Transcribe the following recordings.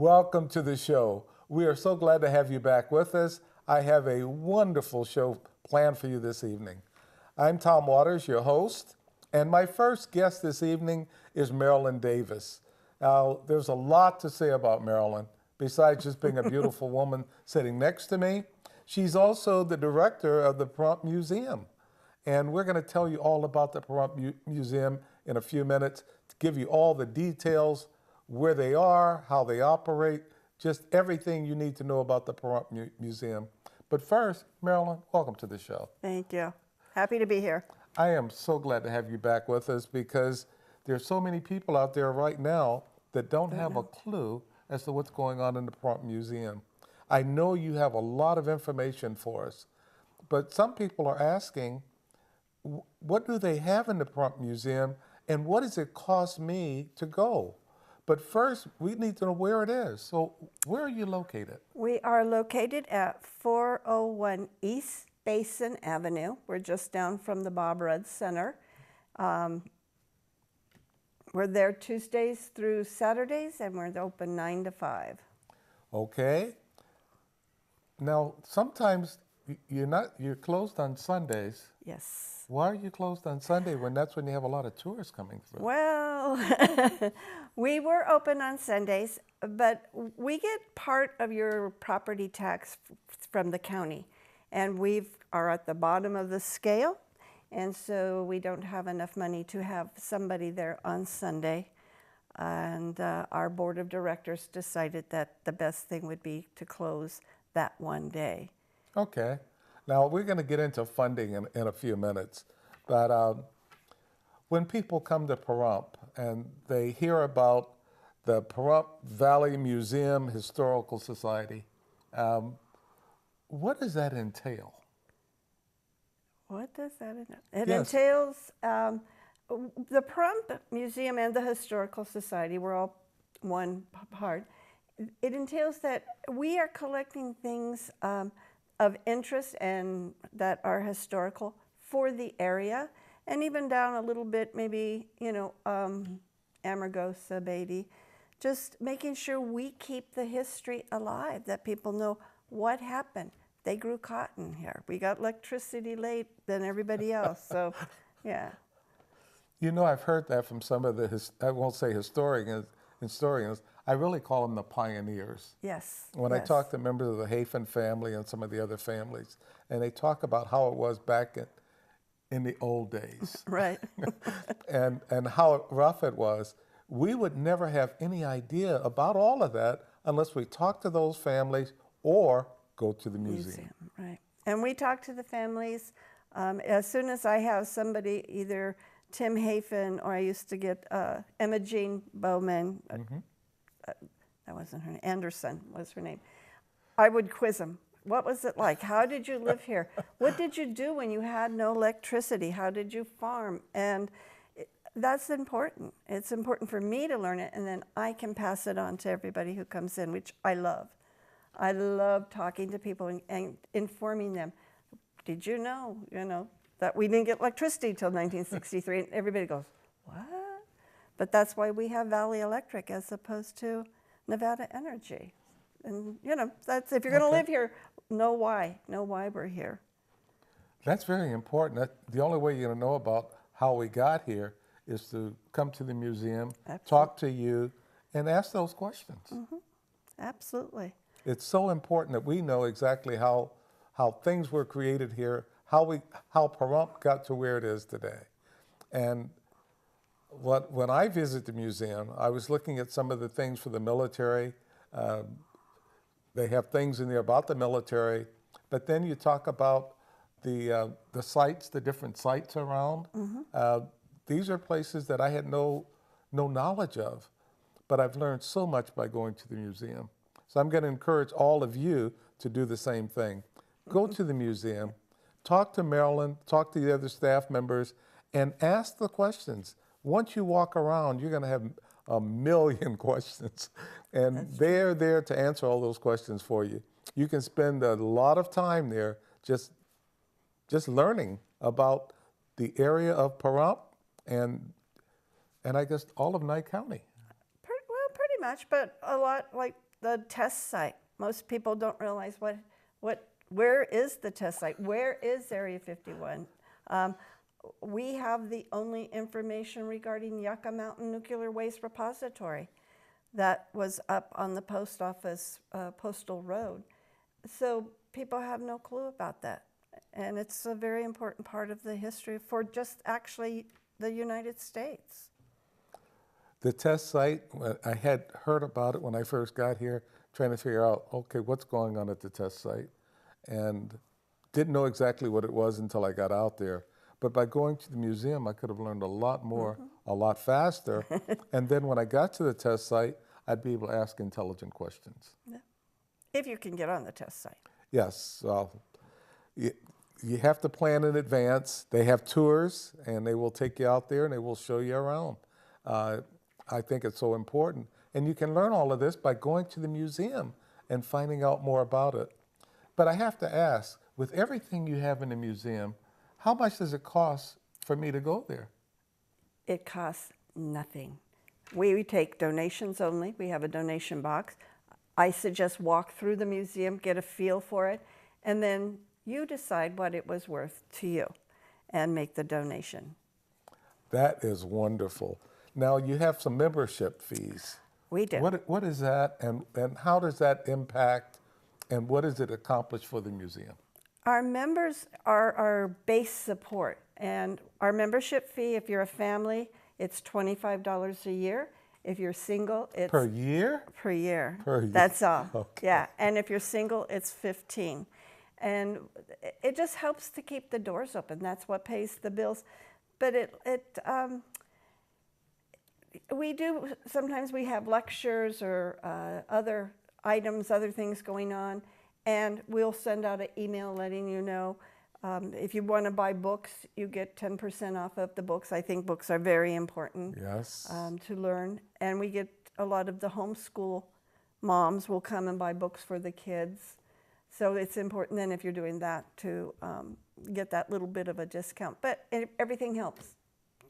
Welcome to the show. We are so glad to have you back with us. I have a wonderful show planned for you this evening. I'm Tom Waters, your host, and my first guest this evening is Marilyn Davis. Now, there's a lot to say about Marilyn, besides just being a beautiful woman sitting next to me. She's also the director of the Pahrump Museum, and we're going to tell you all about the Pahrump Museum in a few minutes to give you all the details, where they are, how they operate, just everything you need to know about the Pahrump Museum. But first, Marilyn, welcome to the show. Thank you. Happy to be here. I am so glad to have you back with us because there's so many people out there right now that don't have a clue as to what's going on in the Pahrump Museum. I know you have a lot of information for us, but some people are asking, what do they have in the Pahrump Museum and what does it cost me to go? But first, we need to know where it is. So where are you located? We are located at 401 East Basin Avenue. We're just down from the Bob Rudd Center. We're there Tuesdays through Saturdays, and we're open 9 to 5. Okay. Now, sometimes you're closed on Sundays. Yes. Why are you closed on Sunday when that's when you have a lot of tourists coming through? Well, we were open on Sundays, but we get part of your property tax from the county, and we are at the bottom of the scale, and so we don't have enough money to have somebody there on Sunday, and our board of directors decided that the best thing would be to close that one day. Okay. Now, we're going to get into funding in a few minutes, but when people come to Pahrump and they hear about the Pahrump Valley Museum Historical Society, what does that entail? What does that entail? It Yes. entails the Pahrump Museum and the Historical Society, we're all one part. It entails that we are collecting things of interest and that are historical for the area, and even down a little bit, maybe, Amargosa, Beatty, just making sure we keep the history alive, that people know what happened. They grew cotton here. We got electricity late than everybody else, so yeah. You know, I've heard that from some of the, I won't say historians, I really call them the pioneers. Yes. When I talk to members of the Hafen family and some of the other families, and they talk about how it was back in the old days. Right. and how rough it was, we would never have any idea about all of that unless we talk to those families or go to the museum. Right. And we talk to the families. As soon as I have somebody, either Tim Hafen, or I used to get Emma Jean Bowman, that wasn't her name, Anderson was her name. I would quiz them. What was it like? How did you live here? What did you do when you had no electricity? How did you farm? And that's important. It's important for me to learn it, and then I can pass it on to everybody who comes in, which I love. I love talking to people and informing them. Did you know, that we didn't get electricity till 1963? And everybody goes, what? But that's why we have Valley Electric as opposed to Nevada Energy. And, that's, if you're going to live here, know why we're here. That's very important. The only way you're going to know about how we got here is to come to the museum, talk to you, and ask those questions. Absolutely. It's so important that we know exactly how things were created here, how Pahrump got to where it is today. And when I visit the museum, I was looking at some of the things for the military. They have things in there about the military, but then you talk about the sites, the different sites around. These are places that I had no knowledge of, but I've learned so much by going to the museum. So I'm going to encourage all of you to do the same thing. Go to the museum, talk to Marilyn, talk to the other staff members, and ask the questions. Once you walk around, you're going to have a million questions, and they're there to answer all those questions for you. You can spend a lot of time there just learning about the area of Pahrump and I guess all of Nye County. Well, pretty much, but a lot like the test site. Most people don't realize where is the test site? Where is Area 51? We have the only information regarding Yucca Mountain Nuclear Waste Repository that was up on the post office postal road. So people have no clue about that. And it's a very important part of the history for just actually the United States. The test site, I had heard about it when I first got here, trying to figure out, okay, what's going on at the test site? And didn't know exactly what it was until I got out there. But by going to the museum, I could have learned a lot more, a lot faster. And then when I got to the test site, I'd be able to ask intelligent questions. Yeah. If you can get on the test site. Yes. Well, you have to plan in advance. They have tours, and they will take you out there, and they will show you around. I think it's so important. And you can learn all of this by going to the museum and finding out more about it. But I have to ask, with everything you have in the museum, how much does it cost for me to go there? It costs nothing. We take donations only. We have a donation box. I suggest walk through the museum, get a feel for it, and then you decide what it was worth to you and make the donation. That is wonderful. Now, you have some membership fees. We do. What is that, and how does that impact, and what does it accomplish for the museum? Our members are our base support, and our membership fee, if you're a family, it's $25 a year. If you're single, it's... Per year? Per year. Per year. That's all. Okay. Yeah, and if you're single, it's $15. And it just helps to keep the doors open. That's what pays the bills. But sometimes we have lectures or other items, other things going on, and we'll send out an email letting you know. If you want to buy books, you get 10% off of the books. I think books are very important. Yes. To learn. And we get a lot of the homeschool moms will come and buy books for the kids. So it's important then if you're doing that to get that little bit of a discount. But everything helps.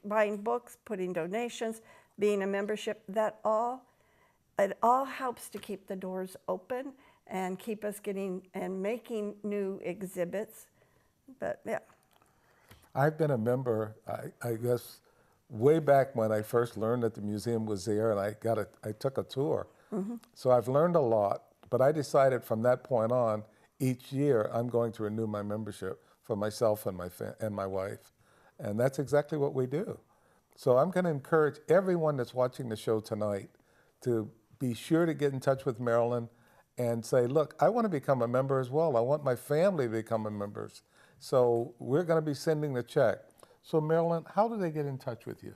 Buying books, putting donations, being a membership, it all helps to keep the doors open and keep us getting and making new exhibits. But yeah. I've been a member, I guess, way back when I first learned that the museum was there, and I took a tour. Mm-hmm. So I've learned a lot, but I decided from that point on, each year I'm going to renew my membership for myself and my wife. And that's exactly what we do. So I'm going to encourage everyone that's watching the show tonight to be sure to get in touch with Marilyn and say, look, I want to become a member as well. I want my family to become members. So we're going to be sending the check. So Marilyn, how do they get in touch with you?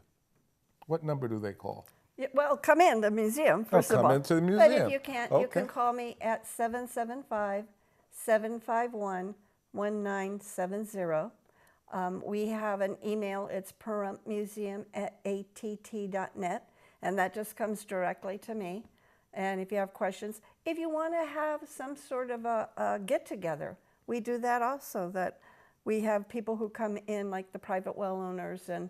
What number do they call? Yeah, well, come in the museum, first of all. Come into the museum. But if you can't, you can call me at 775-751-1970. We have an email. It's PahrumpMuseum@att.net, and that just comes directly to me. And if you have questions, if you want to have some sort of a get-together, we do that also. That we have people who come in, like the private well owners, and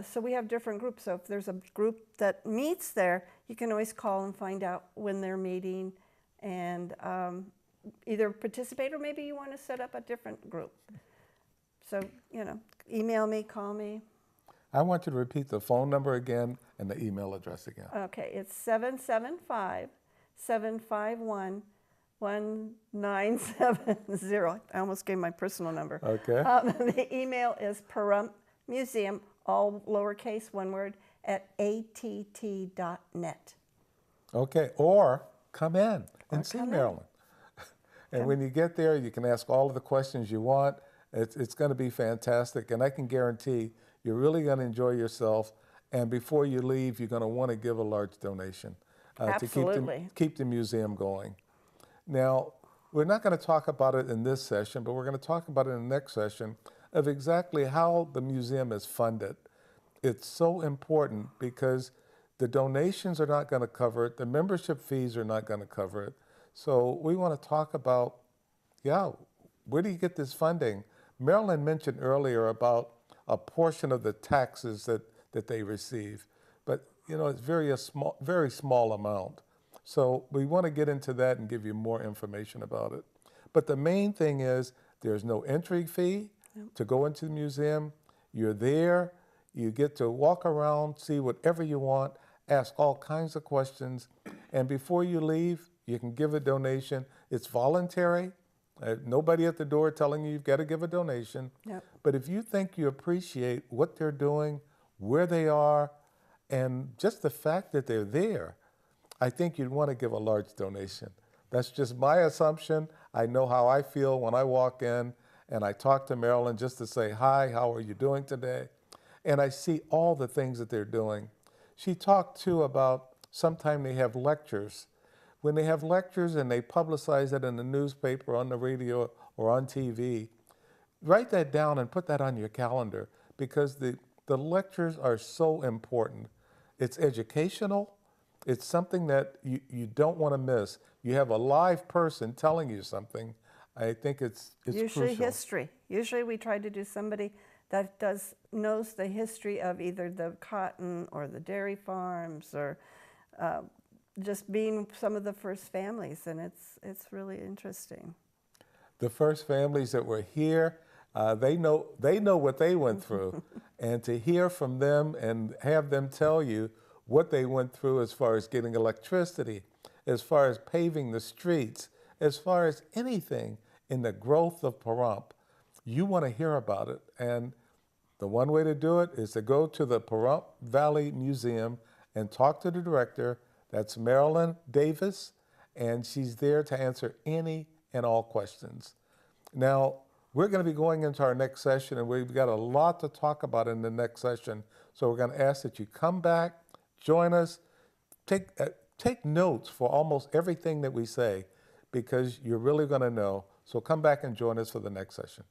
so we have different groups. So if there's a group that meets there, you can always call and find out when they're meeting, and either participate or maybe you want to set up a different group. So, email me, call me. I want you to repeat the phone number again and the email address again. Okay, it's 775-751-1970. I almost gave my personal number. Okay. The email is PahrumpMuseum, all lowercase, one word, @att.net. Okay, or come in and see Marilyn. And when you get there, you can ask all of the questions you want. It's going to be fantastic, and I can guarantee you're really going to enjoy yourself. And before you leave, you're going to want to give a large donation to keep the museum going. Now, we're not going to talk about it in this session, but we're going to talk about it in the next session of exactly how the museum is funded. It's so important because the donations are not going to cover it. The membership fees are not going to cover it. So we want to talk about, where do you get this funding? Marilyn mentioned earlier about a portion of the taxes that they receive, but it's very small amount. So we want to get into that and give you more information about it. But the main thing is there's no entry fee to go into the museum. You're there, you get to walk around, see whatever you want, ask all kinds of questions, and before you leave, you can give a donation. It's voluntary. Nobody at the door telling you you've got to give a donation. Yep. But if you think you appreciate what they're doing, where they are, and just the fact that they're there, I think you'd want to give a large donation. That's just my assumption. I know how I feel when I walk in and I talk to Marilyn just to say, hi, how are you doing today? And I see all the things that they're doing. She talked too about sometime they have lectures. When they have lectures and they publicize it in the newspaper, on the radio, or on TV, write that down and put that on your calendar, because the lectures are so important. It's educational. It's something that you don't want to miss. You have a live person telling you something. I think it's Usually crucial. history. Usually we try to do somebody that knows the history of either the cotton or the dairy farms, or just being some of the first families, and it's really interesting. The first families that were here, they know what they went through, and to hear from them and have them tell you what they went through as far as getting electricity, as far as paving the streets, as far as anything in the growth of Pahrump, you want to hear about it. And the one way to do it is to go to the Pahrump Valley Museum and talk to the director. That's Marilyn Davis, and she's there to answer any and all questions. Now, we're going to be going into our next session, and we've got a lot to talk about in the next session. So we're going to ask that you come back, join us, take notes for almost everything that we say, because you're really going to know. So come back and join us for the next session.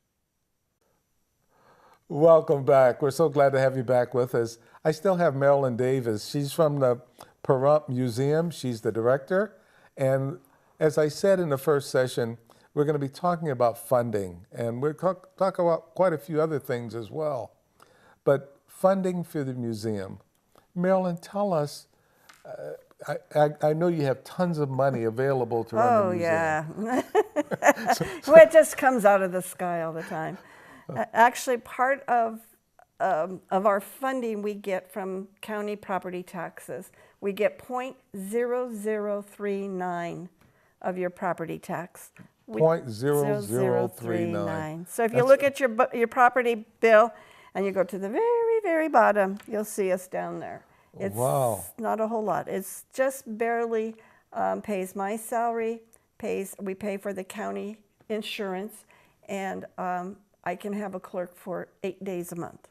Welcome back. We're so glad to have you back with us. I still have Marilyn Davis. She's from the Pahrump Museum. She's the director. And as I said in the first session, we're going to be talking about funding. And we're talk about quite a few other things as well. But funding for the museum. Marilyn, tell us, I know you have tons of money available to run the museum. Oh, yeah. Well, it just comes out of the sky all the time. Actually, part of our funding we get from county property taxes. We get 0.0039 of your property tax. 0.0039. So if you look at your property bill and you go to the very, very bottom, you'll see us down there. It's not a whole lot. It's just barely pays my salary, we pay for the county insurance, and I can have a clerk for 8 days a month.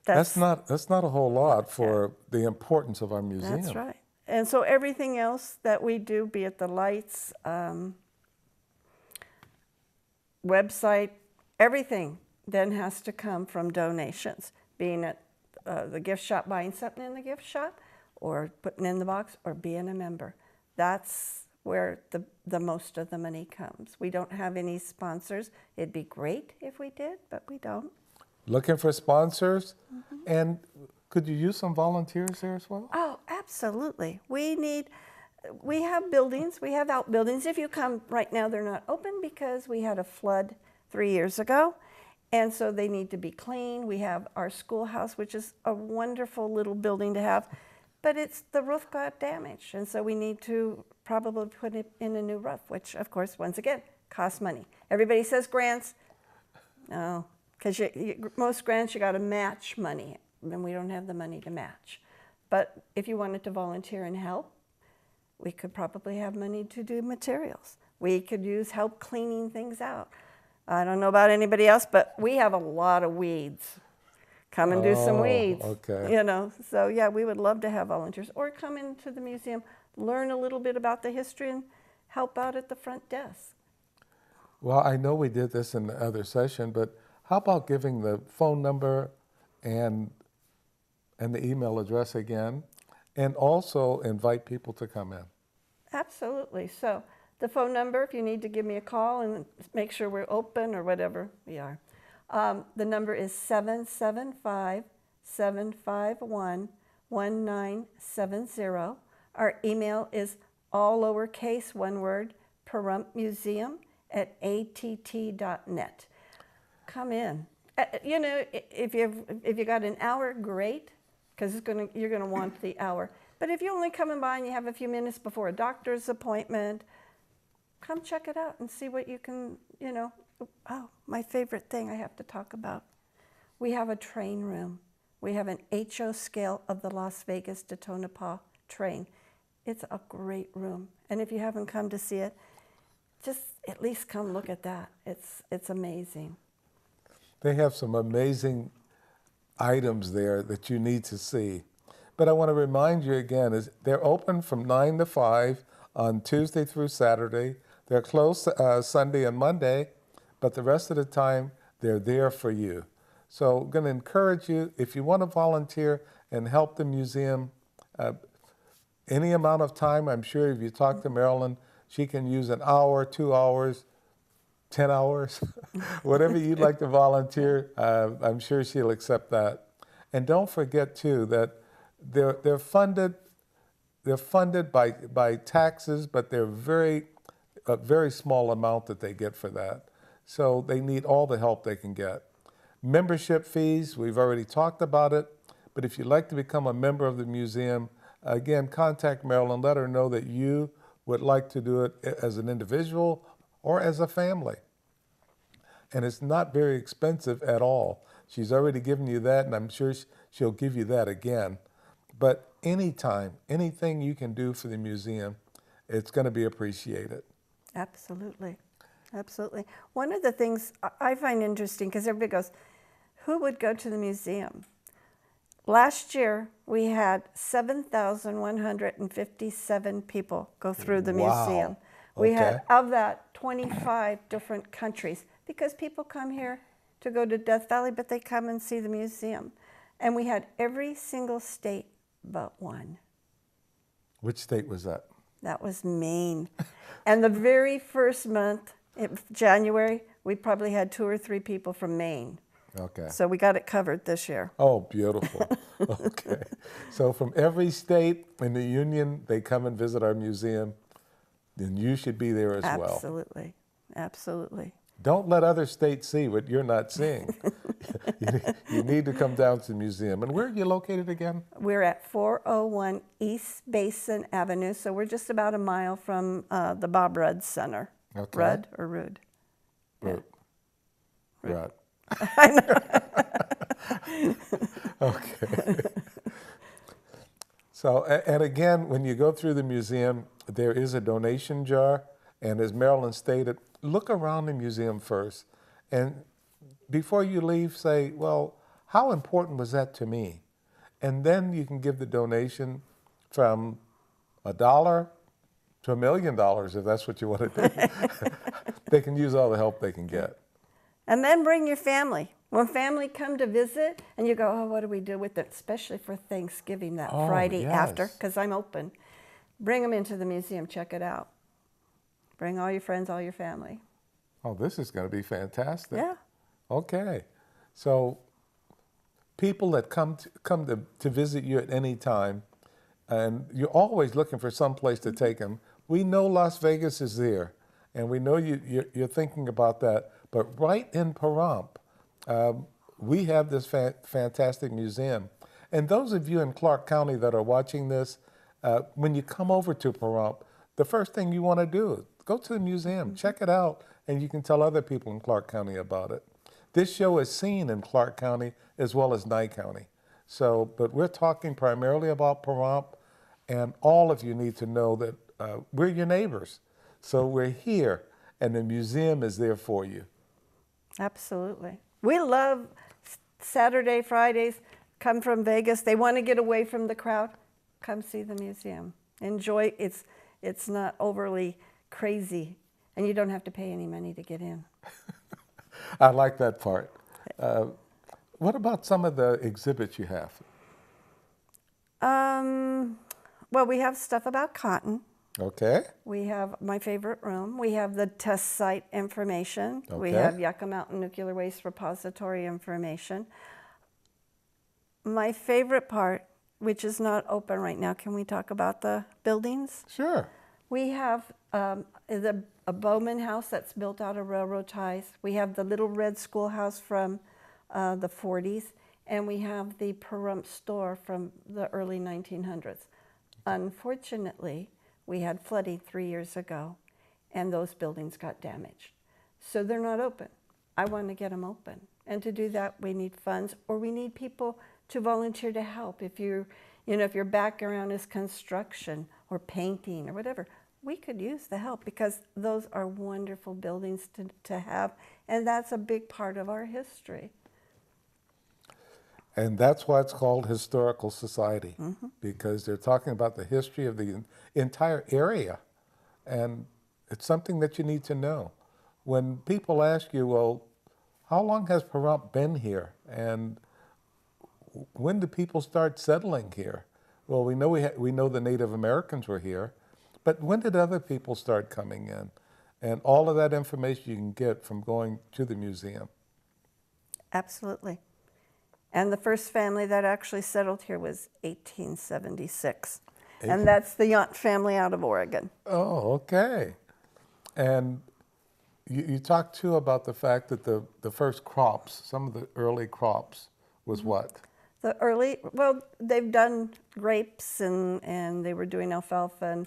That's not a whole lot for the importance of our museum. That's right. And so everything else that we do, be it the lights, website, everything then has to come from donations, being at the gift shop, buying something in the gift shop, or putting in the box, or being a member. That's where the most of the money comes. We don't have any sponsors. It'd be great if we did, but we don't. Looking for sponsors? Mm-hmm. And could you use some volunteers there as well? Oh, absolutely. We have buildings, we have outbuildings. If you come right now, they're not open because we had a flood 3 years ago. And so they need to be clean. We have our schoolhouse, which is a wonderful little building to have, but the roof got damaged. And so we need to probably put it in a new roof, which of course, once again, costs money. Everybody says grants. No, because most grants, you got to match money, and we don't have the money to match. But if you wanted to volunteer and help, we could probably have money to do materials. We could use help cleaning things out. I don't know about anybody else, but we have a lot of weeds. Come and do some weeds. Okay. You know, so yeah, we would love to have volunteers, or come into the museum, learn a little bit about the history, and help out at the front desk. Well, I know we did this in the other session, but how about giving the phone number and the email address again, and also invite people to come in? Absolutely. So the phone number, if you need to give me a call and make sure we're open or whatever, we are. The number is 775-751-1970. Our email is all lowercase, one word, PahrumpMuseum@att.net. Come in. You know, if you got an hour, great, because you're gonna want the hour. But if you're only coming by and you have a few minutes before a doctor's appointment, come check it out and see what you can, you know. Oh, my favorite thing I have to talk about. We have a train room. We have an HO scale of the Las Vegas to Tonopah train. It's a great room. And if you haven't come to see it, just at least come look at that. It's amazing. They have some amazing items there that you need to see. But I want to remind you again, is they're open from 9 to 5 on Tuesday through Saturday. They're closed Sunday and Monday, but the rest of the time, they're there for you. So I'm going to encourage you, if you want to volunteer and help the museum, any amount of time, I'm sure if you talk to Marilyn, she can use an hour, 2 hours, 10 hours, whatever you'd like to volunteer, I'm sure she'll accept that. And don't forget too that they're funded by taxes, but they're a very small amount that they get for that. So they need all the help they can get. Membership fees, we've already talked about it, but if you'd like to become a member of the museum, again, contact Marilyn, let her know that you would like to do it as an individual or as a family. And it's not very expensive at all. She's already given you that, and I'm sure she'll give you that again. But anytime, anything you can do for the museum, it's going to be appreciated. Absolutely. Absolutely. One of the things I find interesting, because everybody goes, who would go to the museum? Last year, we had 7,157 people go through the museum. We had, of that, 25 different countries, because people come here to go to Death Valley, but they come and see the museum. And we had every single state but one. Which state was that? That was Maine. And the very first month, January, we probably had 2 or 3 people from Maine. Okay. So we got it covered this year. Oh, beautiful. Okay. So from every state in the Union, they come and visit our museum, then you should be there as well. Absolutely. Absolutely. Don't let other states see what you're not seeing. You need to come down to the museum. And where are you located again? We're at 401 East Basin Avenue, so we're just about a mile from the Bob Rudd Center. Okay. Rudd or Rudd? Rudd. Rudd. I know. Okay. So, and again, when you go through the museum, there is a donation jar. And as Marilyn stated, look around the museum first. And before you leave, say, well, how important was that to me? And then you can give the donation from $1 to $1 million, if that's what you want to do. They can use all the help they can get. And then bring your family. When family come to visit and you go, oh, what do we do with it? Especially for Thanksgiving, that Friday after, because I'm open. Bring them into the museum, check it out. Bring all your friends, all your family. Oh, this is going to be fantastic. Yeah. Okay. So people that come to visit you at any time, and you're always looking for some place to take them. We know Las Vegas is there, and we know you're thinking about that. But right in Pahrump, we have this fantastic museum. And those of you in Clark County that are watching this, when you come over to Pahrump, the first thing you want to do is go to the museum, check it out, and you can tell other people in Clark County about it. This show is seen in Clark County as well as Nye County. So, but we're talking primarily about Pahrump, and all of you need to know that we're your neighbors. So we're here, and the museum is there for you. Absolutely. We love Saturday, Fridays, come from Vegas. They want to get away from the crowd. Come see the museum. Enjoy. It's not overly crazy, and you don't have to pay any money to get in. I like that part. What about some of the exhibits you have? Well, we have stuff about cotton. Okay. We have my favorite room. We have the test site information. Okay. We have Yucca Mountain Nuclear Waste Repository information. My favorite part which is not open right now. Can we talk about the buildings? Sure. We have a Bowman house that's built out of railroad ties. We have the little red schoolhouse from the 40s, and we have the Pahrump store from the early 1900s. Unfortunately, we had flooding 3 years ago, and those buildings got damaged. So they're not open. I want to get them open. And to do that, we need funds, or we need people to volunteer to help. If if your background is construction or painting or whatever, we could use the help, because those are wonderful buildings to have, and that's a big part of our history. And that's why it's called Historical Society, because they're talking about the history of the entire area. And it's something that you need to know. When people ask you, well, how long has Pahrump been here? And when do people start settling here? Well, we know the Native Americans were here, but when did other people start coming in? And all of that information you can get from going to the museum. Absolutely. And the first family that actually settled here was 1876. And that's the Yount family out of Oregon. Oh, okay. And you talked too about the fact that the first crops, some of the early crops, was what? Well, they've done grapes and they were doing alfalfa,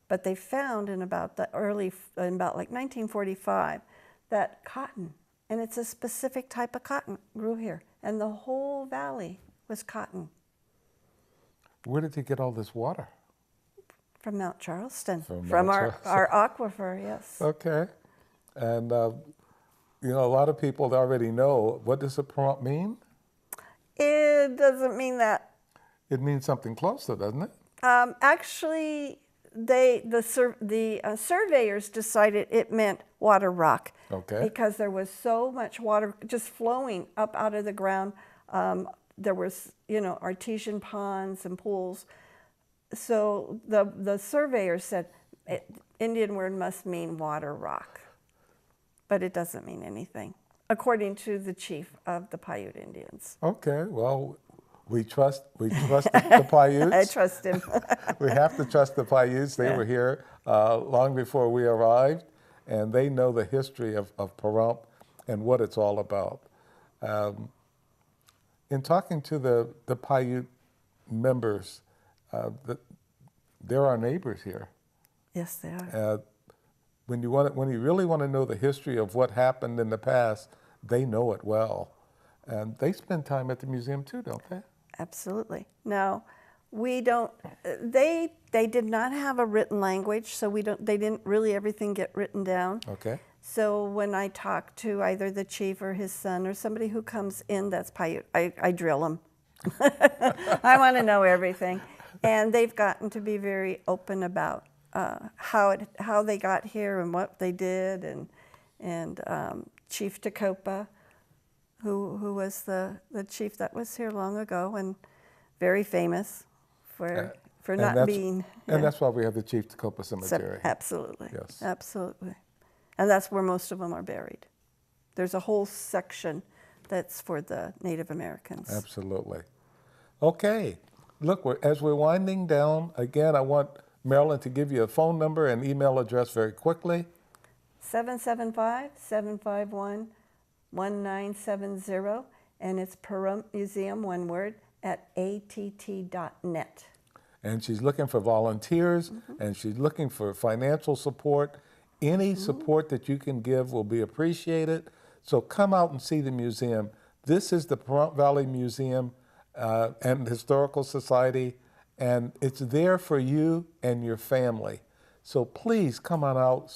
but they found in about like 1945 that cotton, and it's a specific type of cotton, grew here, and the whole valley was cotton. Where did they get all this water? From Mount Charleston, From our aquifer, yes. Okay. And, a lot of people already know, what does a Pahrump mean? It doesn't mean that. It means something closer, doesn't it? Actually, the surveyors decided it meant water rock. Okay. Because there was so much water just flowing up out of the ground. There was, artesian ponds and pools. So the surveyor said Indian word must mean water rock, but it doesn't mean anything, according to the chief of the Paiute Indians. Okay, well, we trust the Paiutes. I trust him. We have to trust the Paiutes. They were here long before we arrived, and they know the history of Pahrump and what it's all about. In talking to the Paiute members, they're our neighbors here. Yes, they are. When you really want to know the history of what happened in the past, they know it well, and they spend time at the museum too, don't they? Absolutely. Now, we don't. They did not have a written language, so we don't. They didn't really everything get written down. Okay. So when I talk to either the chief or his son or somebody who comes in that's Paiute, I drill them. I want to know everything, and they've gotten to be very open about how they got here and what they did, and Chief Tecopa, who was the chief that was here long ago and very famous for not being. And that's why we have the Chief Tecopa Cemetery. Absolutely. Yes. Absolutely. And that's where most of them are buried. There's a whole section that's for the Native Americans. Absolutely. Okay. Look, as we're winding down, again, I want Marilyn to give you a phone number and email address very quickly. 775-751-1970, and it's Pahrump Museum, one word, at att.net. And she's looking for volunteers, and she's looking for financial support. Any support that you can give will be appreciated. So come out and see the museum. This is the Pahrump Valley Museum and Historical Society, and it's there for you and your family. So please come on out,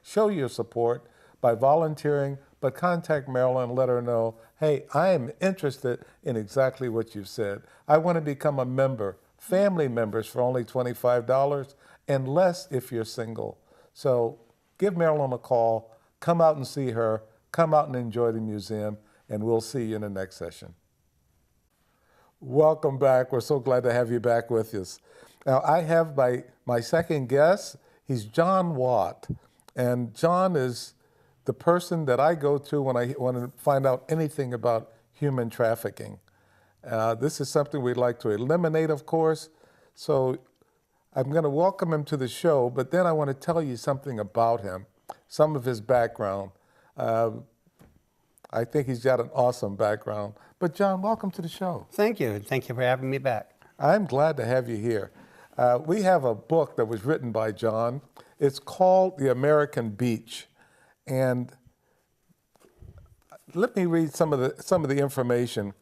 show your support by volunteering, but contact Marilyn and let her know, hey, I am interested in exactly what you said. I want to become a member, family members for only $25 and less if you're single. So give Marilyn a call, come out and see her, come out and enjoy the museum, and we'll see you in the next session. Welcome back. We're so glad to have you back with us. Now, I have my second guest. He's John Watt. And John is the person that I go to when I want to find out anything about human trafficking. This is something we'd like to eliminate, of course. So I'm going to welcome him to the show, but then I want to tell you something about him, some of his background. I think he's got an awesome background. But John, welcome to the show. Thank you. Thank you for having me back. I'm glad to have you here. We have a book that was written by John. It's called The American Beach. And let me read some of the information.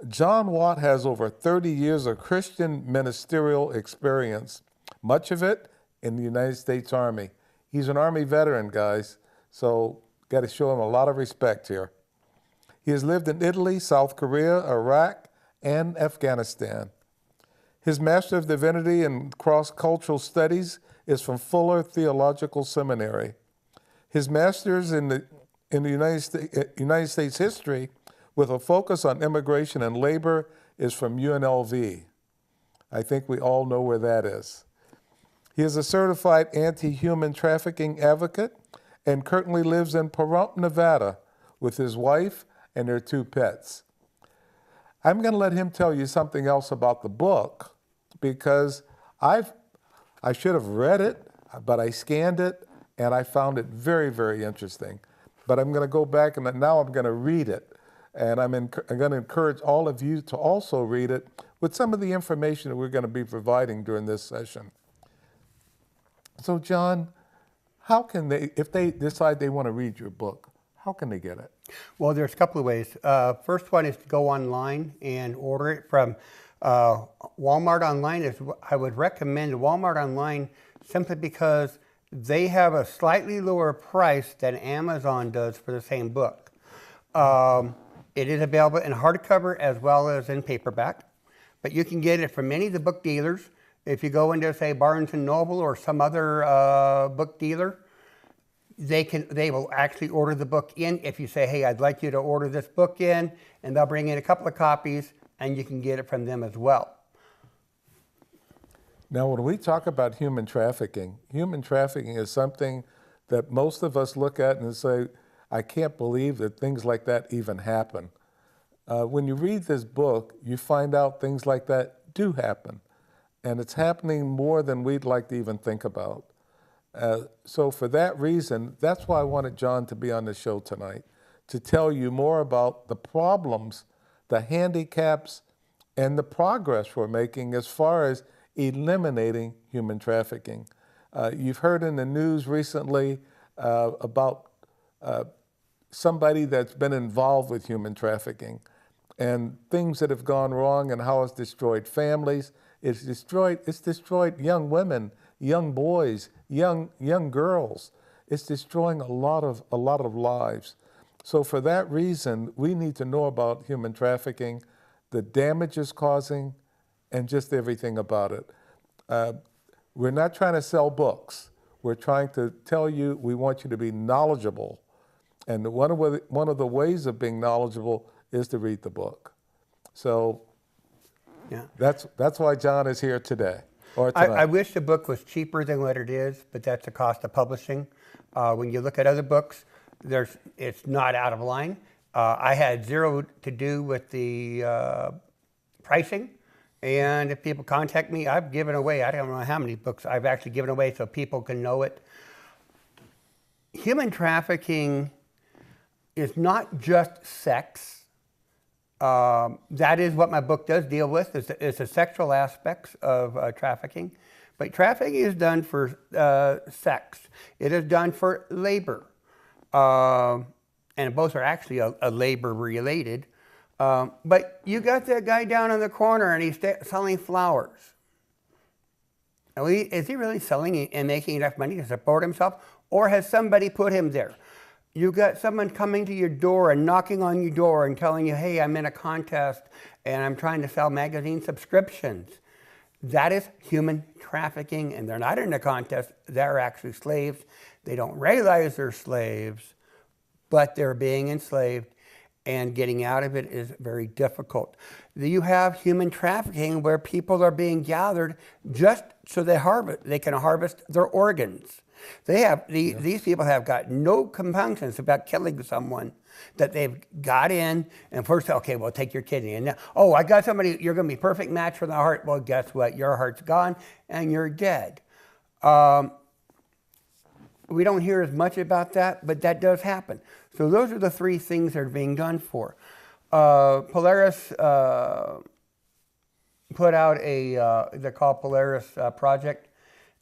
John Watt has over 30 years of Christian ministerial experience, much of it in the United States Army. He's an Army veteran, guys, so got to show him a lot of respect here. He has lived in Italy, South Korea, Iraq, and Afghanistan. His Master of Divinity in Cross-Cultural Studies is from Fuller Theological Seminary. His Master's in the United States History with a focus on immigration and labor is from UNLV. I think we all know where that is. He is a certified anti-human trafficking advocate and currently lives in Pahrump, Nevada with his wife and their 2 pets. I'm going to let him tell you something else about the book because I should have read it, but I scanned it and I found it very, very interesting. But I'm going to go back and now I'm going to read it. And I'm going to encourage all of you to also read it with some of the information that we're going to be providing during this session. So John, how can they, if they decide they want to read your book, how can they get it? Well, there's a couple of ways. First one is to go online and order it from Walmart Online. I would recommend Walmart Online simply because they have a slightly lower price than Amazon does for the same book. It is available in hardcover as well as in paperback, but you can get it from any of the book dealers. If you go into, say, Barnes & Noble or some other book dealer, they will actually order the book in. If you say, hey, I'd like you to order this book in, and they'll bring in a couple of copies, and you can get it from them as well. Now, when we talk about human trafficking is something that most of us look at and say, I can't believe that things like that even happen. When you read this book, you find out things like that do happen. And it's happening more than we'd like to even think about. So for that reason, that's why I wanted John to be on the show tonight, to tell you more about the problems, the handicaps, and the progress we're making as far as eliminating human trafficking. You've heard in the news recently about somebody that's been involved with human trafficking and things that have gone wrong and how it's destroyed families. It's destroyed young women, young boys, young girls. It's destroying a lot of lives. So for that reason, we need to know about human trafficking, the damage it's causing, and just everything about it. We're not trying to sell books. We're trying to tell you we want you to be knowledgeable. And one of the ways of being knowledgeable is to read the book. So yeah, that's why John is here today. Or tonight. I wish the book was cheaper than what it is, but that's the cost of publishing. When you look at other books, it's not out of line. I had zero to do with the pricing. And if people contact me, I've given away, I don't know how many books I've actually given away so people can know it. Human trafficking is not just sex. That is what my book does deal with, is the sexual aspects of trafficking. But trafficking is done for sex. It is done for labor. And both are actually a labor related. But you got that guy down in the corner and he's selling flowers. Is he really selling and making enough money to support himself? Or has somebody put him there? You got someone coming to your door and knocking on your door and telling you, hey, I'm in a contest and I'm trying to sell magazine subscriptions. That is human trafficking, and they're not in a contest. They're actually slaves. They don't realize they're slaves, but they're being enslaved. and getting out of it is very difficult. You have human trafficking where people are being gathered just so they can harvest their organs. These people have got no compunctions about killing someone that they've got in, and first, okay, well, take your kidney. And now, oh, I got somebody, you're going to be perfect match for the heart. Well, guess what? Your heart's gone and you're dead. We don't hear as much about that, but that does happen. So those are the three things that are being done for. Polaris put out they're called Polaris Project.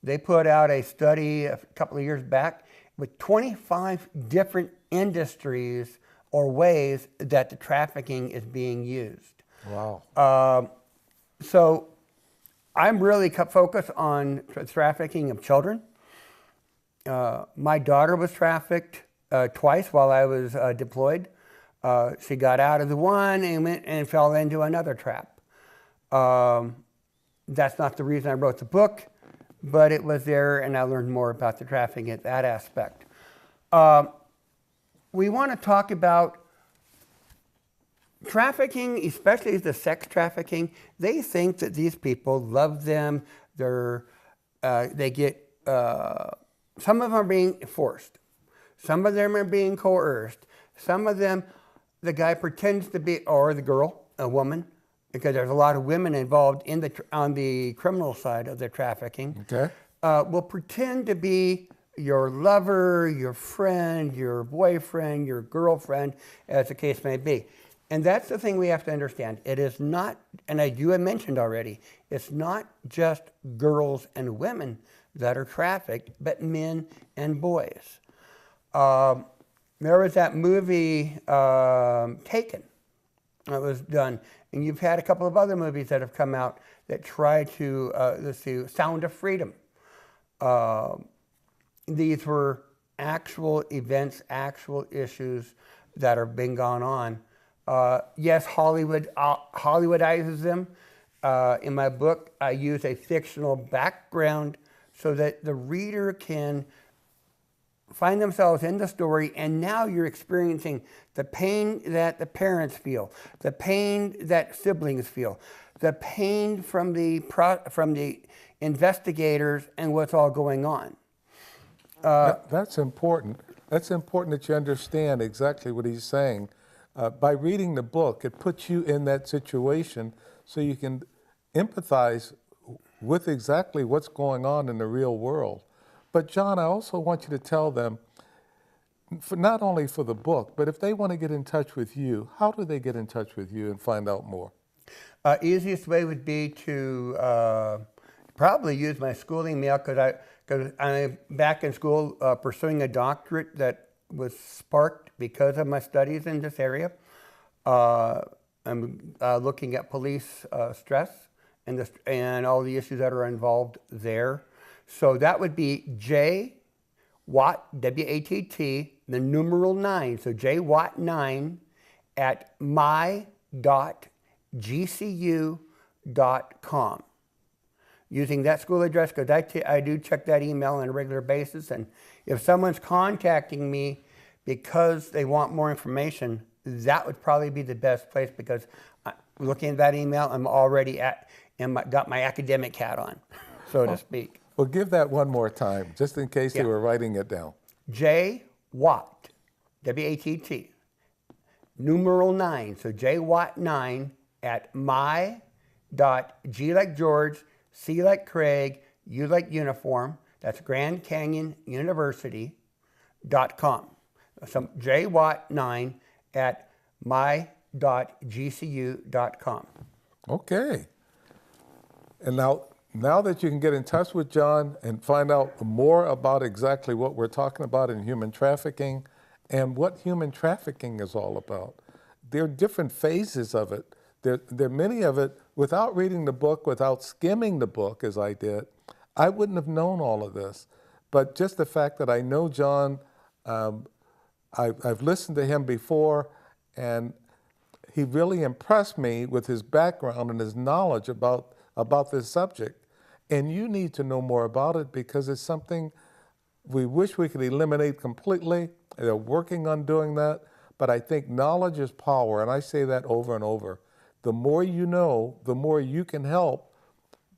They put out a study a couple of years back with 25 different industries or ways that the trafficking is being used. Wow. So I'm really focused on trafficking of children. My daughter was trafficked twice while I was deployed. She got out of the one and went and fell into another trap. That's not the reason I wrote the book, but it was there, and I learned more about the trafficking at that aspect. We want to talk about trafficking, especially the sex trafficking. They think that these people love them. They get, some of them are being forced. Some of them are being coerced. Some of them, the guy pretends to be, or the girl, a woman, because there's a lot of women involved on the criminal side of the trafficking, Okay. will pretend to be your lover, your friend, your boyfriend, your girlfriend, as the case may be. And that's the thing we have to understand. It is not, and as you had mentioned already, it's not just girls and women that are trafficked, but men and boys. There was that movie, Taken, that was done. And you've had a couple of other movies that have come out that try to, let's see, Sound of Freedom. These were actual events, actual issues that are being gone on. Yes, Hollywood Hollywoodizes them. In my book, I use a fictional background so that the reader can find themselves in the story, and now you're experiencing the pain that the parents feel, the pain that siblings feel, the pain from the investigators and what's all going on. That's important. That's important that you understand exactly what he's saying. By reading the book, it puts you in that situation so you can empathize with exactly what's going on in the real world. But John, I also want you to tell them, not only for the book, but if they want to get in touch with you, how do they get in touch with you and find out more? Easiest way would be to probably use my schooling mail, because I'm back in school pursuing a doctorate that was sparked because of my studies in this area. I'm looking at police stress and all the issues that are involved there. So that would be J Watt, W-A-T-T, the numeral 9, so jwatt9 at my.gcu.com. Using that school address, because I do check that email on a regular basis, and if someone's contacting me because they want more information, that would probably be the best place, because looking at that email, I'm already got my academic hat on, so to speak. Well, give that one more time, just in case they were writing it down. J Watt, W-A-T-T, numeral 9, so jwatt9 at my.g like George, C like Craig, U like uniform, that's Grand Canyon University.com. So jwatt9 at my.gcu.com. Okay. And now that you can get in touch with John and find out more about exactly what we're talking about in human trafficking and what human trafficking is all about, there are different phases of it. There are many of it. Without reading the book, without skimming the book as I did, I wouldn't have known all of this. But just the fact that I know John, I've listened to him before, and he really impressed me with his background and his knowledge about this subject. And you need to know more about it, because it's something we wish we could eliminate completely. They're working on doing that. But I think knowledge is power, and I say that over and over. The more you know, the more you can help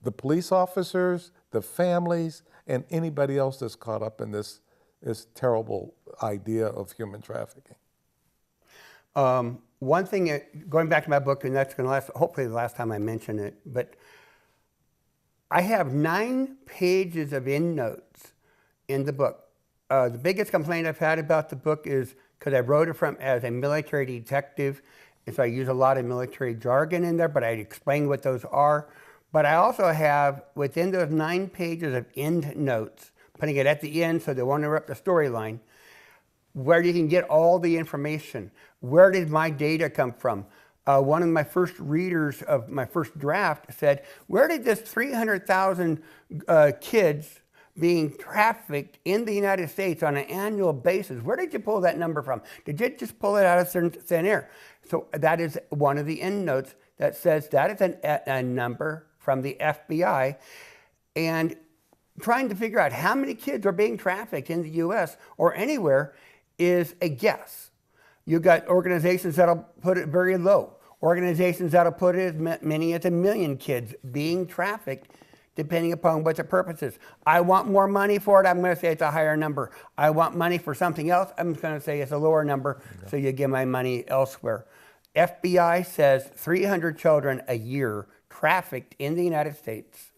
the police officers, the families, and anybody else that's caught up in this terrible idea of human trafficking. One thing, going back to my book, and that's going to last, hopefully the last time I mention it, but I have 9 pages of endnotes in the book. The biggest complaint I've had about the book is because I wrote it as a military detective, and so I use a lot of military jargon in there, but I explain what those are. But I also have, within those 9 pages of endnotes, putting it at the end so they won't interrupt the storyline, where you can get all the information. Where did my data come from? One of my first readers of my first draft said, where did this 300,000 kids being trafficked in the United States on an annual basis, where did you pull that number from? Did you just pull it out of thin air? So that is one of the endnotes that says that is a number from the FBI. And trying to figure out how many kids are being trafficked in the U.S. or anywhere is a guess. You've got organizations that'll put it very low, organizations that'll put it as many as 1 million kids being trafficked, depending upon what the purpose is. I want more money for it, I'm going to say it's a higher number. I want money for something else, I'm going to say it's a lower number, so you give my money elsewhere. FBI says 300 children a year trafficked in the United States.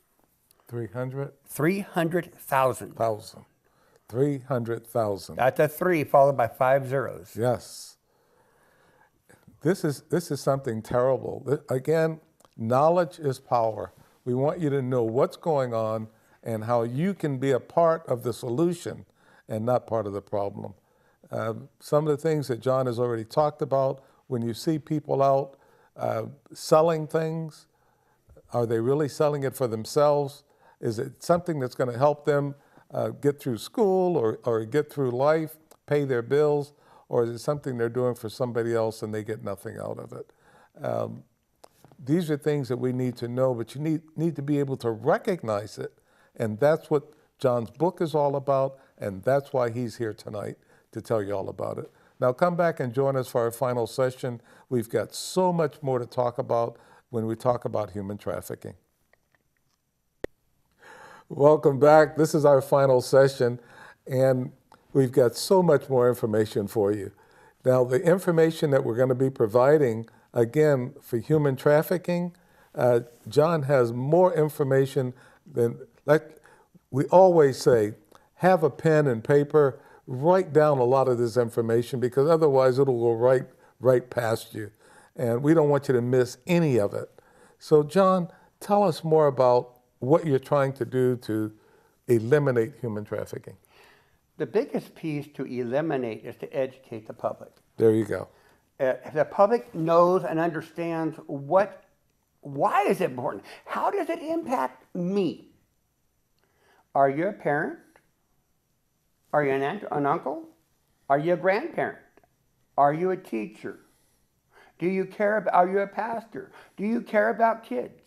300? 300,000. 300,000. That's a 3 followed by 5 zeros. Yes. This is something terrible. Again, knowledge is power. We want you to know what's going on and how you can be a part of the solution and not part of the problem. Some of the things that John has already talked about, when you see people out selling things, are they really selling it for themselves? Is it something that's going to help them get through school or get through life, pay their bills, or is it something they're doing for somebody else and they get nothing out of it? These are things that we need to know, but you need to be able to recognize it, and that's what John's book is all about, and that's why he's here tonight to tell you all about it. Now come back and join us for our final session. We've got so much more to talk about when we talk about human trafficking. Welcome back. This is our final session, and we've got so much more information for you. Now, the information that we're going to be providing, again, for human trafficking, John has more information than, like we always say, have a pen and paper, write down a lot of this information, because otherwise it'll go right past you. And we don't want you to miss any of it. So John, tell us more about what you're trying to do to eliminate human trafficking. The biggest piece to eliminate is to educate the public. There you go. If the public knows and understands why is it important? How does it impact me? Are you a parent? Are you an aunt, an uncle? Are you a grandparent? Are you a teacher? Do you care about, are you a pastor? Do you care about kids?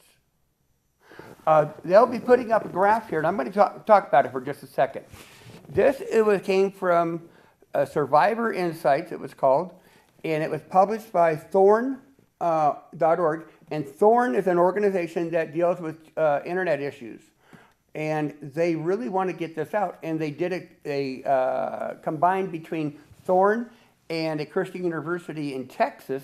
They'll be putting up a graph here, and I'm going to talk about it for just a second. Came from Survivor Insights, it was called, and it was published by Thorn.org, and Thorn is an organization that deals with internet issues. And they really want to get this out, and they did a combined between Thorn and a Christian university in Texas,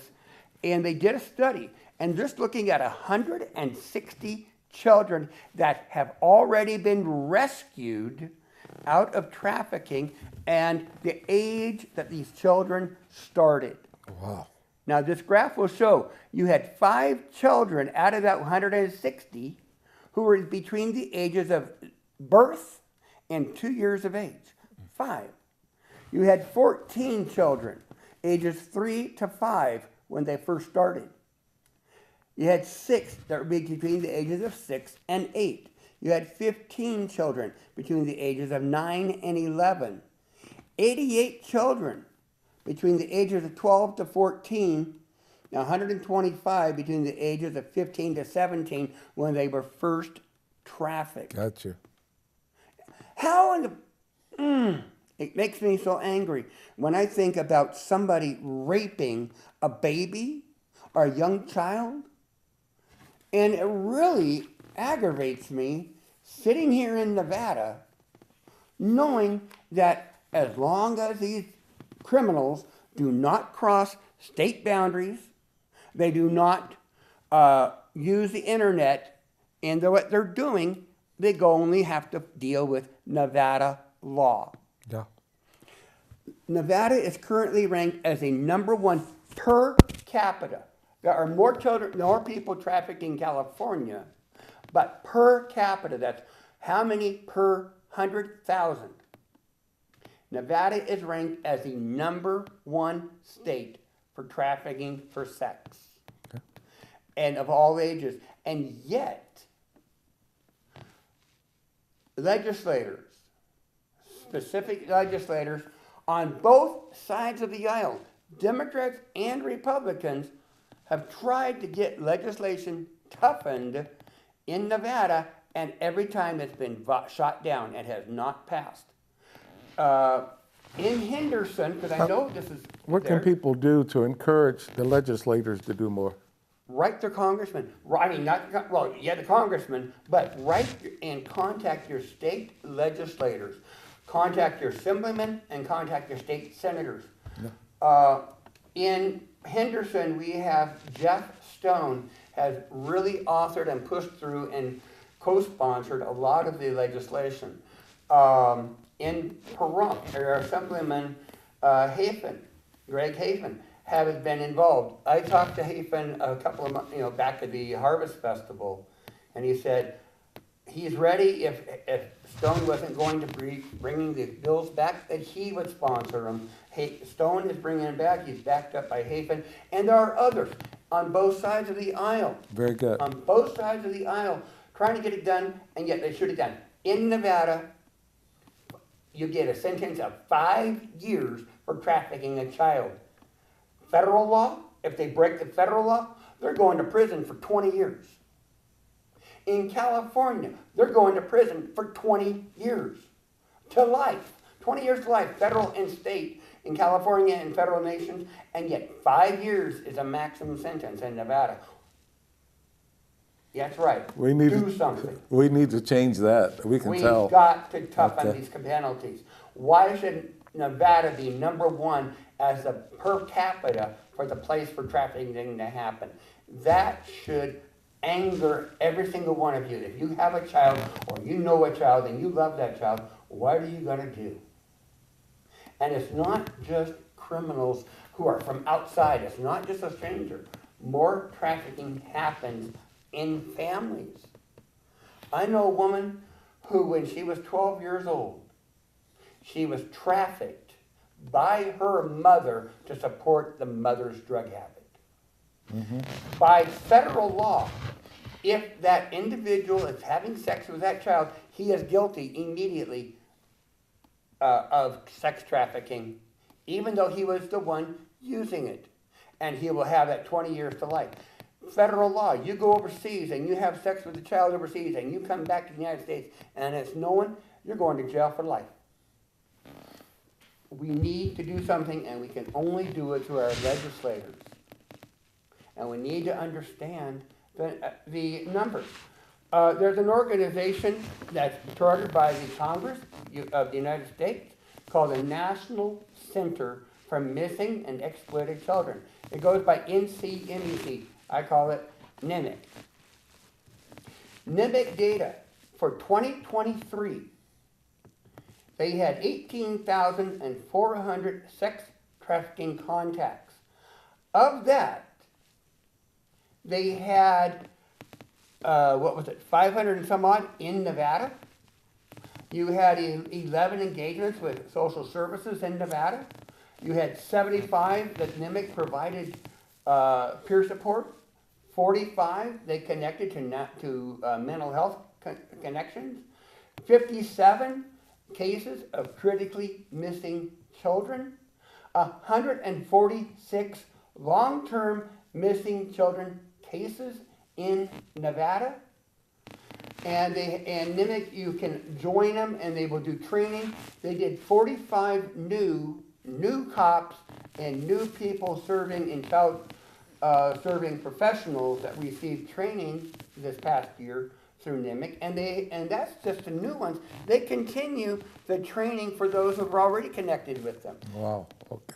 and they did a study, and just looking at 160 children that have already been rescued out of trafficking and the age that these children started. Wow. Now this graph will show you had 5 children out of that 160 who were between the ages of birth and 2 years of age. 5. You had 14 children, ages 3 to 5 when they first started. You had 6 that were between the ages of 6 and 8. You had 15 children between the ages of 9 and 11. 88 children between the ages of 12 to 14. Now 125 between the ages of 15 to 17 when they were first trafficked. Gotcha. How in the... It makes me so angry when I think about somebody raping a baby or a young child. And it really aggravates me sitting here in Nevada knowing that as long as these criminals do not cross state boundaries, they do not use the internet, and what they're doing, they only have to deal with Nevada law. Yeah. Nevada is currently ranked as a #1 per capita. There are more children, more people trafficked in California, but per capita, that's how many per 100,000. Nevada is ranked as the #1 state for trafficking for sex. Okay. And of all ages. And yet, legislators, specific legislators on both sides of the aisle, Democrats and Republicans, have tried to get legislation toughened in Nevada, and every time it's been shot down. It has not passed. In Henderson, because I know this is What can people do to encourage the legislators to do more? Write their congressman. I mean, not, well, yeah, the congressman, but write and contact your state legislators. Contact your assemblymen and contact your state senators. Yeah. In Henderson, we have Jeff Stone has really authored and pushed through and co-sponsored a lot of the legislation. In Pahrump, our Assemblyman Greg Hafen, have been involved. I talked to Hafen a couple of months, back at the Harvest Festival, and he said he's ready if Stone wasn't going to be bringing the bills back, that he would sponsor them. Stone is bringing them back. He's backed up by Hafen, and there are others on both sides of the aisle. Very good. On both sides of the aisle, trying to get it done, and yet they should have done. In Nevada, you get a sentence of 5 years for trafficking a child. Federal law, if they break the federal law, they're going to prison for 20 years. In California, they're going to prison for 20 years to life. 20 years to life, federal and state in California and federal nations, and yet 5 years is a maximum sentence in Nevada. That's right. We need do something. We need to change that. We can tell. We've got to toughen these penalties. Why should Nevada be #1 as a per capita for the place for trafficking to happen? That should anger every single one of you. If you have a child or you know a child and you love that child, what are you going to do? And it's not just criminals who are from outside. It's not just a stranger. More trafficking happens in families. I know a woman who, when she was 12 years old, she was trafficked by her mother to support the mother's drug habit. Mm-hmm. By federal law, if that individual is having sex with that child, he is guilty immediately of sex trafficking, even though he was the one using it. And he will have that 20 years to life. Federal law, you go overseas and you have sex with a child overseas and you come back to the United States and it's known, you're going to jail for life. We need to do something, and we can only do it through our legislators. And we need to understand the numbers. There's an organization that's chartered by the Congress of the United States called the National Center for Missing and Exploited Children. It goes by NCMEC. I call it NIMIC. NIMIC data for 2023, they had 18,400 sex trafficking contacts. Of that, they had, 500 and some odd in Nevada. You had 11 engagements with social services in Nevada. You had 75 that NIMIC provided peer support. 45 they connected to mental health connections. 57 cases of critically missing children. 146 long-term missing children cases in Nevada. And NIMIC, you can join them and they will do training. They did 45 new cops and new people serving in child serving professionals that received training this past year through NIMIC, and that's just the new ones. They continue the training for those who are already connected with them. Wow, okay.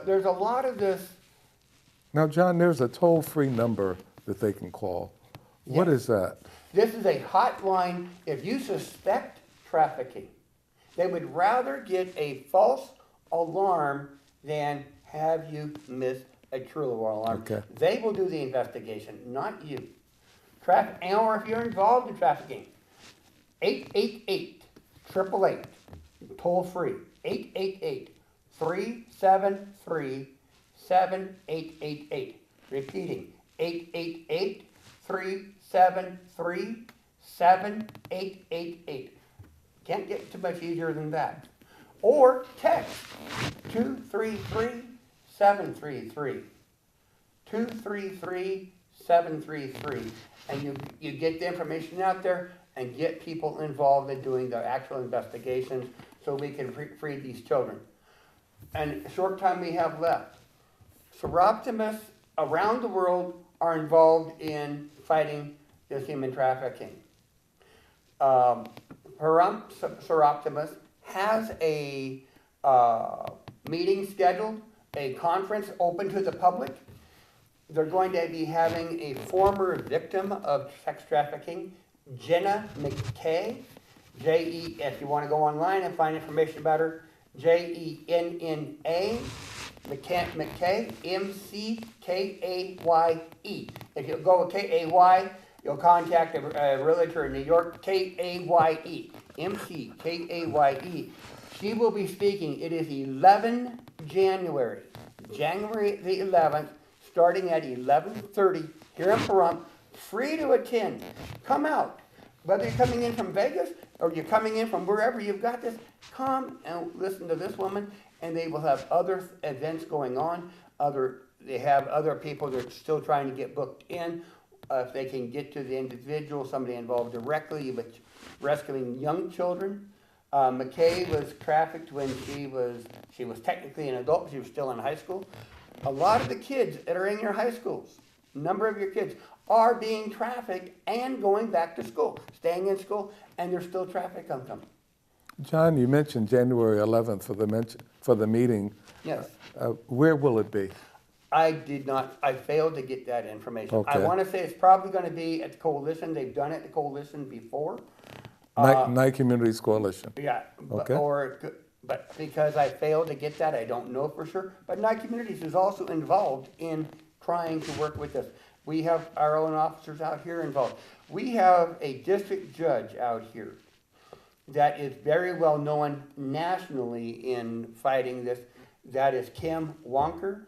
There's a lot of this. Now, John, there's a toll-free number that they can call. What Yes. is that? This is a hotline if you suspect trafficking. They would rather get a false alarm than have you miss a true alarm. Okay. They will do the investigation, not you. Or if you're involved in trafficking, 888-888, toll free, 888-373-7888. Repeating, 888-373-7888. Can't get too much easier than that. Or text 233-733. 233-733. And you get the information out there and get people involved in doing the actual investigations so we can free these children. And short time we have left. Seroptimists around the world are involved in fighting this human trafficking. Pahrump Seroptimist has a meeting scheduled, a conference open to the public. They're going to be having a former victim of sex trafficking, Jenna McKay, if you want to go online and find information about her, Jenna McKay, McKaye. If you go with Kay, you'll contact a realtor in New York, Kaye, McKaye. She will be speaking. It is 11 January the 11th, starting at 11:30 here in Pahrump, free to attend. Come out. Whether you're coming in from Vegas or you're coming in from wherever you've got this, come and listen to this woman, and they will have other events going on. They have other people that are still trying to get booked in. If they can get to the individual, somebody involved directly with rescuing young children. McKay was trafficked when she was technically an adult, but she was still in high school. A lot of the kids that are in your high schools, a number of your kids, are being trafficked and going back to school, staying in school, and there's still traffic on them. John, you mentioned January 11th for the meeting. Yes. Where will it be? I failed to get that information. Okay. I want to say it's probably going to be at the Coalition. They've done it at the Coalition before. Nye Communities Coalition. Yeah, Okay. but because I failed to get that, I don't know for sure. But Nye Communities is also involved in trying to work with us. We have our own officers out here involved. We have a district judge out here that is very well known nationally in fighting this. That is Kim Wonker.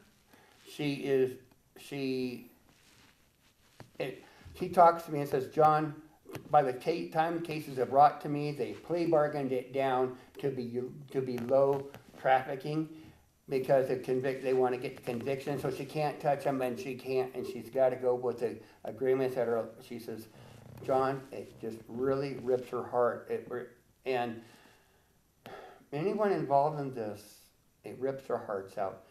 She talks to me and says, John, by the time cases are brought to me, they plea bargained it down to be low trafficking because they want to get the conviction, so she can't touch them, and she's got to go with the agreements that are. She says, John, it just really rips her heart. And anyone involved in this, it rips their hearts out.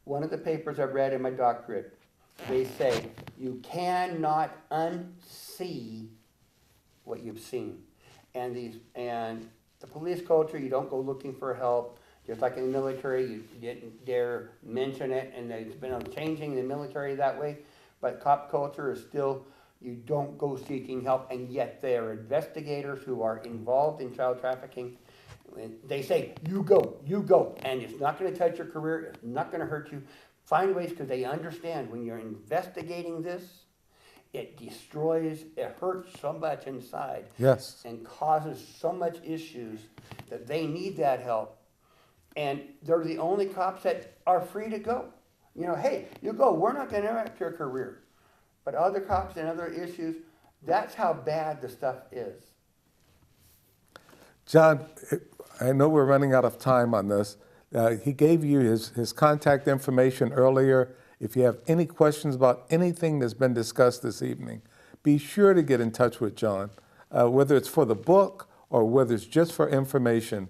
One of the papers I read in my doctorate, they say you cannot unsee what you've seen, and the police culture, you don't go looking for help. Just like in the military, you didn't dare mention it, and it's been changing the military that way. But cop culture is still, you don't go seeking help, and yet they are investigators who are involved in child trafficking. They say, you go, and it's not going to touch your career, it's not going to hurt you. Find ways, because they understand when you're investigating this, it destroys, it hurts so much inside. Yes. And causes so much issues that they need that help. And they're the only cops that are free to go. You know, hey, you go, we're not going to interrupt your career. But other cops and other issues, that's how bad the stuff is. John, I know we're running out of time on this. He gave you his contact information earlier. If you have any questions about anything that's been discussed this evening, be sure to get in touch with John, whether it's for the book or whether it's just for information.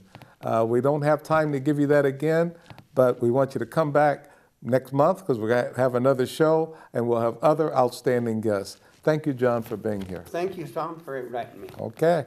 We don't have time to give you that again, but we want you to come back next month because we're going to have another show and we'll have other outstanding guests. Thank you, John, for being here. Thank you, Tom, for inviting me. Okay.